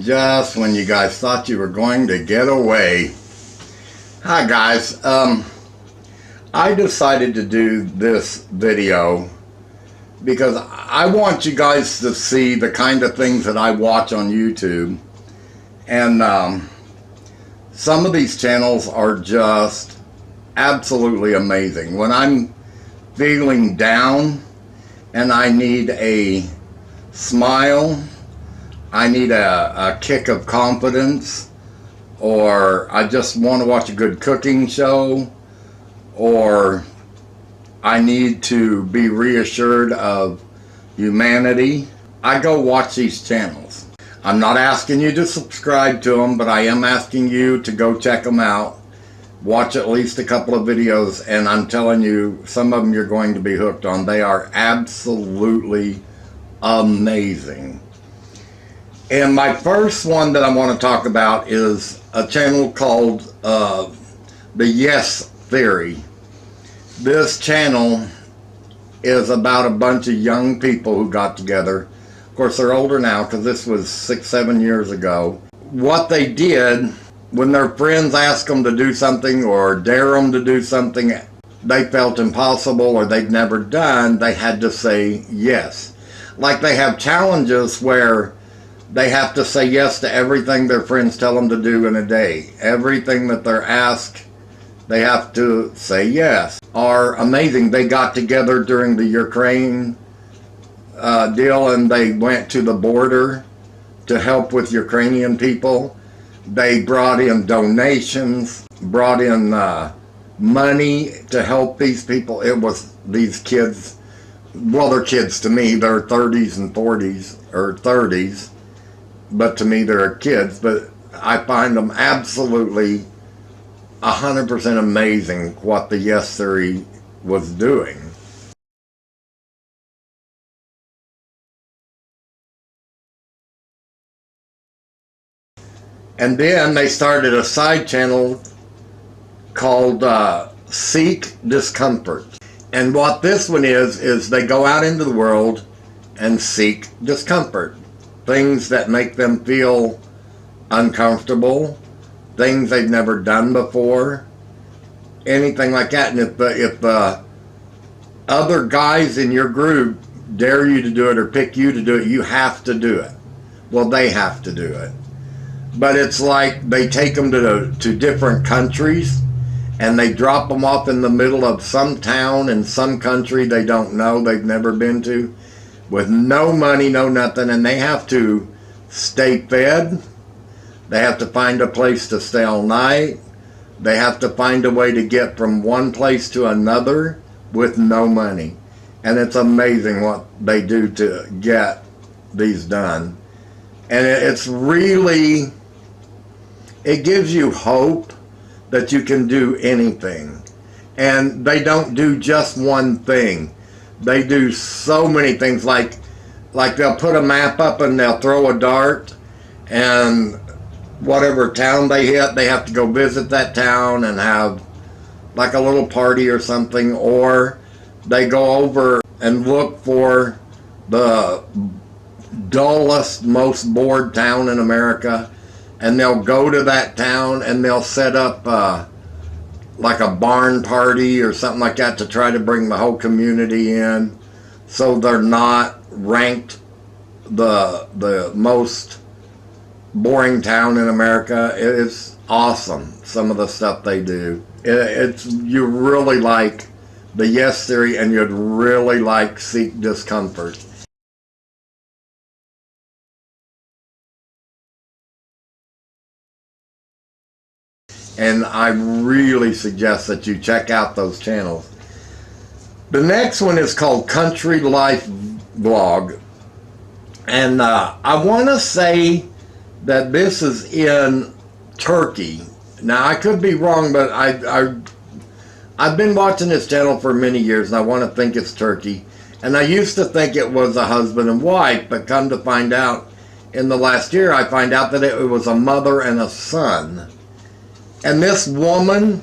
Just when you guys thought you were going to get away. Hi guys, I decided to do this video because I want you guys to see the kind of things that I watch on YouTube. And some of these channels are just absolutely amazing. When I'm feeling down and I need a smile, I need a kick of confidence, or I just want to watch a good cooking show, or I need to be reassured of humanity, I go watch these channels. I'm not asking you to subscribe to them, but I am asking you to go check them out. Watch at least a couple of videos, and I'm telling you, some of them you're going to be hooked on. They are absolutely amazing. And my first one that I want to talk about is a channel called The Yes Theory. This channel is about a bunch of young people who got together. Of course, they're older now because this was 6-7 years ago. What they did, when their friends asked them to do something or dare them to do something they felt impossible or they'd never done, they had to say yes. Like they have challenges where they have to say yes to everything their friends tell them to do in a day. Everything that they're asked, they have to say yes. Are amazing. They got together during the Ukraine deal, and they went to the border to help with Ukrainian people. They brought in donations, brought in money to help these people. It was these kids, well, they're kids to me. They're 30s and 40s, or 30s. But to me, they're kids. But I find them absolutely 100% amazing what the Yes Theory was doing. And then they started a side channel called Seek Discomfort. And what this one is they go out into the world and seek discomfort. Things that make them feel uncomfortable, things they've never done before, anything like that. And if other guys in your group dare you to do it or pick you to do it, you have to do it. Well, they have to do it. But it's like they take them to different countries, and they drop them off in the middle of some town in some country they don't know, they've never been to, with no money, no nothing, and they have to stay fed. They have to find a place to stay all night. They have to find a way to get from one place to another with no money. And it's amazing what they do to get these done. And it's really, it gives you hope that you can do anything. And they don't do just one thing. They do so many things, like they'll put a map up and they'll throw a dart, and whatever town they hit, they have to go visit that town and have like a little party or something. Or they go over and look for the dullest, most bored town in America, and they'll go to that town and they'll set up like a barn party or something like that to try to bring the whole community in, so they're not ranked the most boring town in America. It is awesome, some of the stuff they do. You really like the Yes Theory, and you'd really like Seek Discomfort. And I really suggest that you check out those channels. The next one is called Country Life Vlog. And I want to say that this is in Turkey. Now, I could be wrong, but I've been watching this channel for many years, and I want to think it's Turkey. And I used to think it was a husband and wife, but come to find out, in the last year, I find out that it was a mother and a son. And this woman,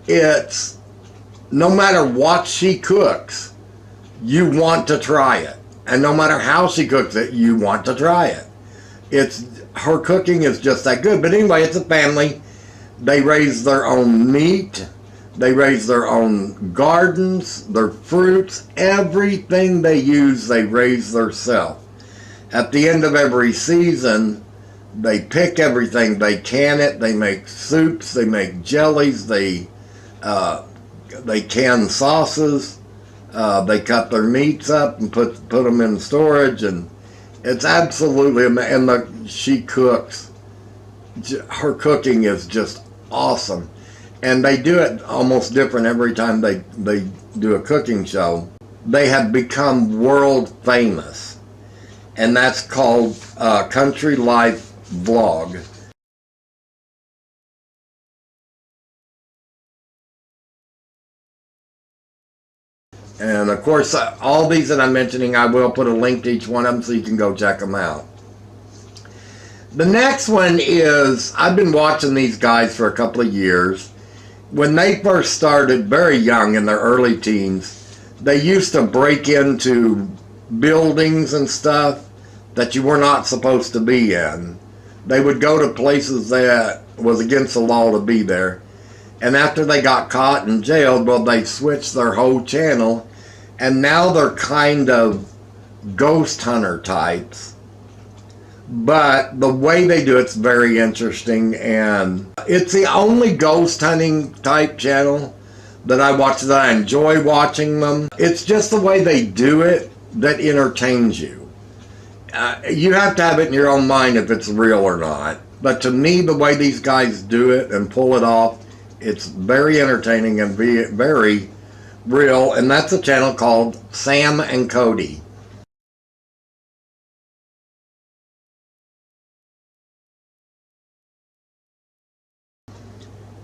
it's, no matter what she cooks, you want to try it. And no matter how she cooks it, you want to try it. It's her cooking is just that good. But anyway, it's a family. They raise their own meat. They raise their own gardens, their fruits. Everything they use, they raise themselves. At the end of every season, they pick everything. They can it. They make soups. They make jellies. They can sauces. They cut their meats up and put them in storage, and it's absolutely amazing. And she cooks. Her cooking is just awesome, and they do it almost different every time they do a cooking show. They have become world famous, and that's called Country Life Vlog. And of course, all these that I'm mentioning, I will put a link to each one of them so you can go check them out. The next one is, I've been watching these guys for a couple of years. When they first started, very young, in their early teens, they used to break into buildings and stuff that you were not supposed to be in. They would go to places that was against the law to be there. And after they got caught and jailed, well, they switched their whole channel, and now they're kind of ghost hunter types. But the way they do it's very interesting, and it's the only ghost hunting type channel that I watch that I enjoy watching them. It's just the way they do it that entertains you. You have to have it in your own mind if it's real or not. But to me, the way these guys do it and pull it off, it's very entertaining and very real, and that's a channel called Sam and Cody.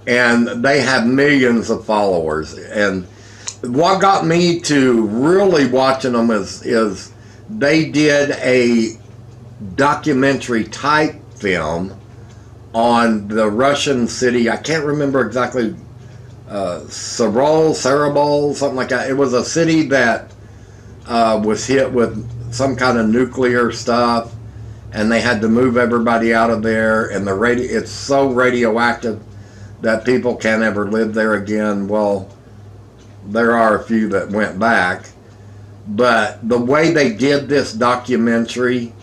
And they have millions of followers. And what got me to really watching them is they did a documentary type film on the Russian city. I can't remember exactly, Sarabol, something like that. It was a city that was hit with some kind of nuclear stuff, and they had to move everybody out of there. And it's so radioactive that people can't ever live there again. Well, there are a few that went back, but the way they did this documentary,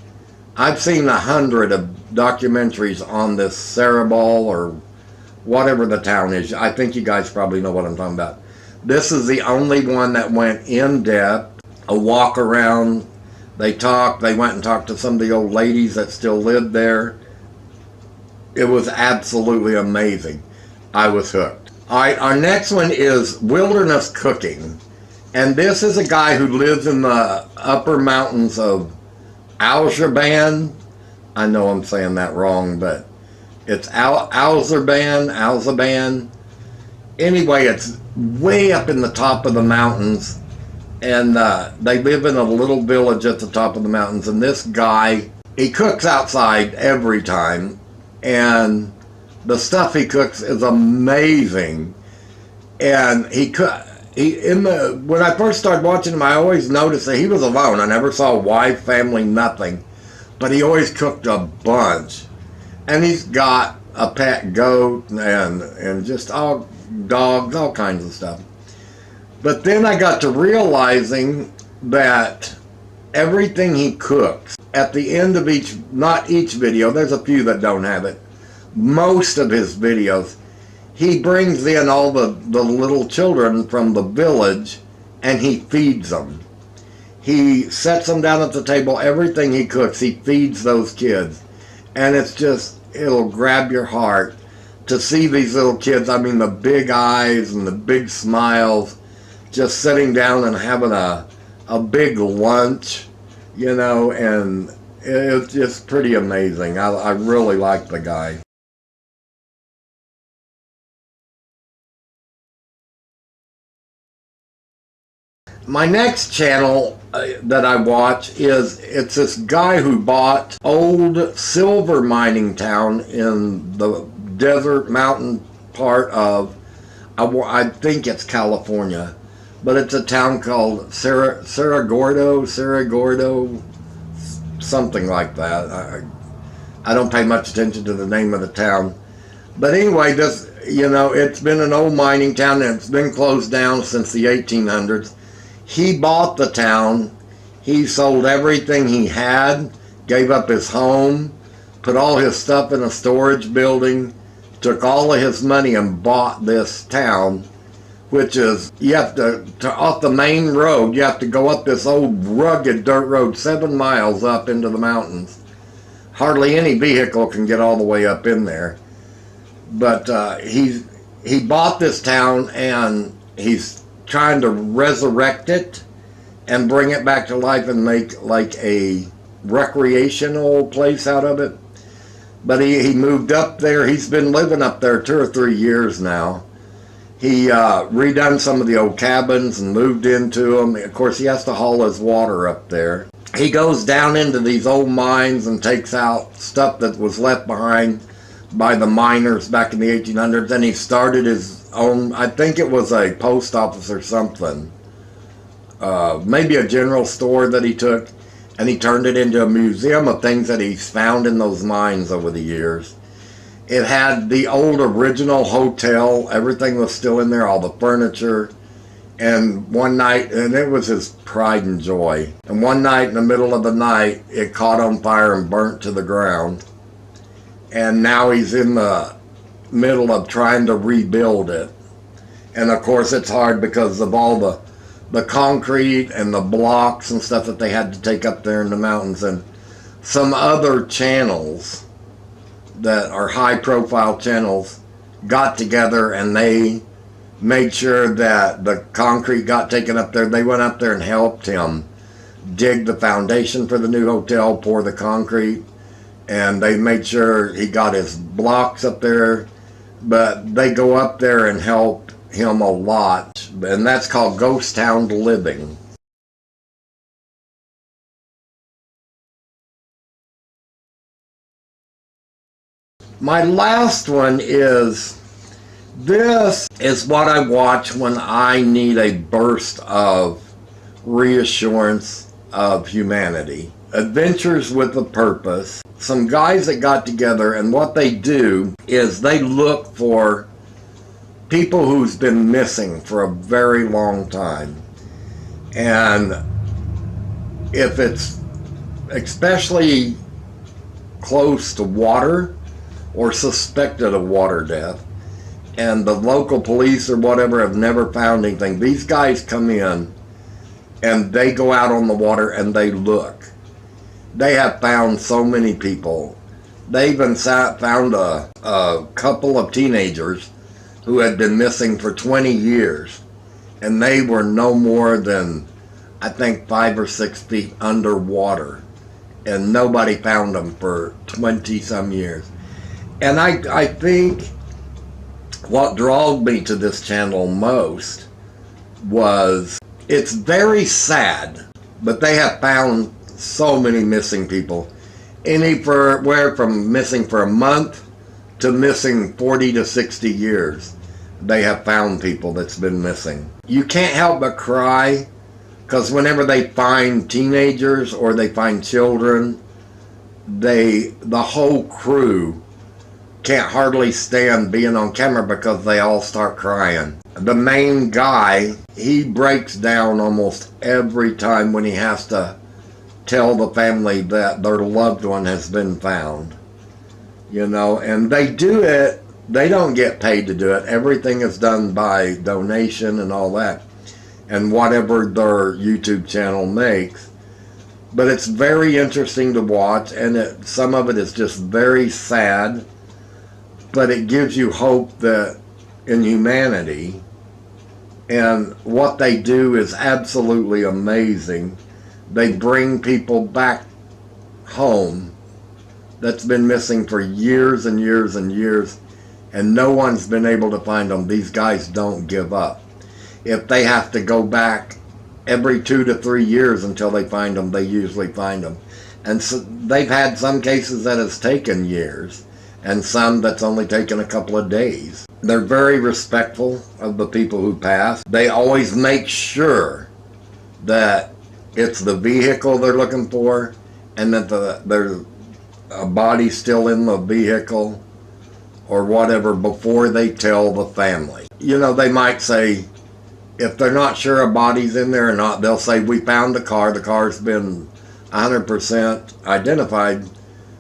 I've seen 100 of documentaries on this Sarabol or whatever the town is. I think you guys probably know what I'm talking about. This is the only one that went in depth, a walk around. They went and talked to some of the old ladies that still lived there. It was absolutely amazing. I was hooked. All right, our next one is Wilderness Cooking. And this is a guy who lives in the upper mountains of Azerbaijan. I know I'm saying that wrong, but it's Azerbaijan. Anyway, it's way up in the top of the mountains, and they live in a little village at the top of the mountains. And this guy, he cooks outside every time, and the stuff he cooks is amazing. And when I first started watching him, I always noticed that he was alone. I never saw a wife, family, nothing. But he always cooked a bunch. And he's got a pet goat and just all dogs, all kinds of stuff. But then I got to realizing that everything he cooks, at the end of not each video, there's a few that don't have it, most of his videos, he brings in all the little children from the village and he feeds them. He sets them down at the table. Everything he cooks, he feeds those kids. And it'll grab your heart to see these little kids. I mean, the big eyes and the big smiles, just sitting down and having a big lunch, and it's just pretty amazing. I really like the guy. My next channel that I watch it's this guy who bought old silver mining town in the desert mountain part of, I think it's California, but it's a town called Cerro Gordo, something like that. I don't pay much attention to the name of the town. But anyway, this, it's been an old mining town and it's been closed down since the 1800s. He bought the town. He sold everything he had, gave up his home, put all his stuff in a storage building, took all of his money and bought this town, which is, you have to off the main road, you have to go up this old rugged dirt road 7 miles up into the mountains. Hardly any vehicle can get all the way up in there. But he bought this town and he's trying to resurrect it and bring it back to life and make like a recreational place out of it. But he moved up there. He's been living up there 2 or 3 years now. He redone some of the old cabins and moved into them. Of course, he has to haul his water up there. He goes down into these old mines and takes out stuff that was left behind by the miners back in the 1800s. And he started his own, I think it was a post office or something. Maybe a general store that he took. And he turned it into a museum of things that he's found in those mines over the years. It had the old original hotel. Everything was still in there, all the furniture. And one night, and it was his pride and joy. And one night in the middle of the night, it caught on fire and burnt to the ground. And now he's in the middle of trying to rebuild it. And of course it's hard because of all the concrete and the blocks and stuff that they had to take up there in the mountains. And some other channels that are high profile channels got together and they made sure that the concrete got taken up there. They went up there and helped him dig the foundation for the new hotel, pour the concrete, and they made sure he got his blocks up there. But they go up there and help him a lot, and that's called ghost town living. My last one is, this is what I watch when I need a burst of reassurance of humanity. Adventures with a Purpose. Some guys that got together, and what they do is they look for people who's been missing for a very long time. And if it's especially close to water or suspected of water death, and the local police or whatever have never found anything, these guys come in and they go out on the water and they look. They have found so many people. They even found a couple of teenagers who had been missing for 20 years, and they were no more than, I think, 5 or 6 feet underwater, and nobody found them for 20 some years. And I think what drew me to this channel most was, it's very sad, but they have found so many missing people. Anywhere from missing for a month to missing 40 to 60 years. They have found people that's been missing. You can't help but cry, because whenever they find teenagers or they find children, the whole crew can't hardly stand being on camera because they all start crying. The main guy, he breaks down almost every time when he has to tell the family that their loved one has been found. And they do it, they don't get paid to do it. Everything is done by donation and all that, and whatever their YouTube channel makes. But it's very interesting to watch, and some of it is just very sad, but it gives you hope that in humanity, and what they do is absolutely amazing. They bring people back home that's been missing for years and years and years, and no one's been able to find them. These guys don't give up. If they have to go back every 2 to 3 years until they find them, they usually find them. And so they've had some cases that has taken years, and some that's only taken a couple of days. They're very respectful of the people who pass. They always make sure that it's the vehicle they're looking for, and that a body still in the vehicle or whatever before they tell the family. You know, they might say, if they're not sure a body's in there or not, they'll say, we found the car's been 100% identified,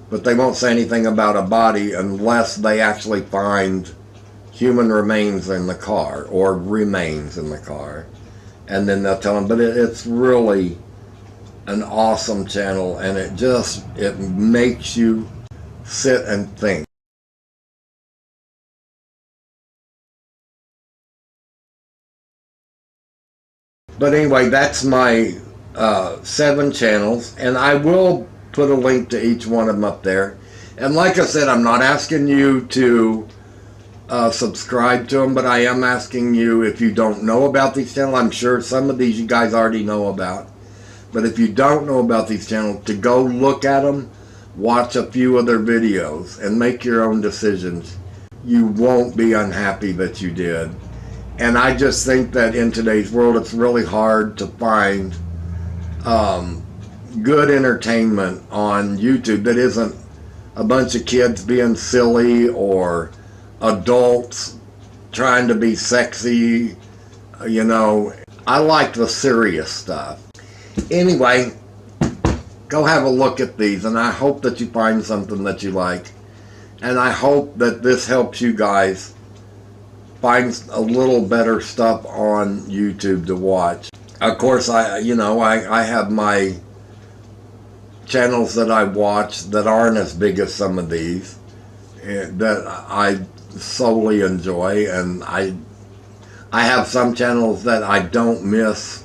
but they won't say anything about a body unless they actually find human remains in the car or remains in the car. And then they'll tell them, but it's really an awesome channel, and it makes you sit and think. But anyway, that's my 7 channels, and I will put a link to each one of them up there. And like I said, I'm not asking you to subscribe to them, but I am asking you, if you don't know about these channels, I'm sure some of these you guys already know about, but if you don't know about these channels, to go look at them, watch a few of their videos, and make your own decisions. You won't be unhappy that you did. And I just think that in today's world, it's really hard to find good entertainment on YouTube that isn't a bunch of kids being silly or adults trying to be sexy. You know, I like the serious stuff. Anyway, go have a look at these, and I hope that you find something that you like. And I hope that this helps you guys find a little better stuff on YouTube to watch. Of course, I have my channels that I watch that aren't as big as some of these, that I solely enjoy, and I have some channels that I don't miss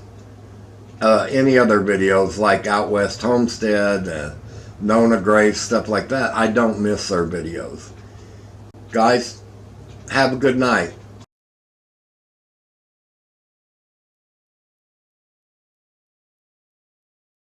any other videos, like Out West Homestead, Nona Grace, stuff like that. I don't miss their videos. Guys, have a good night.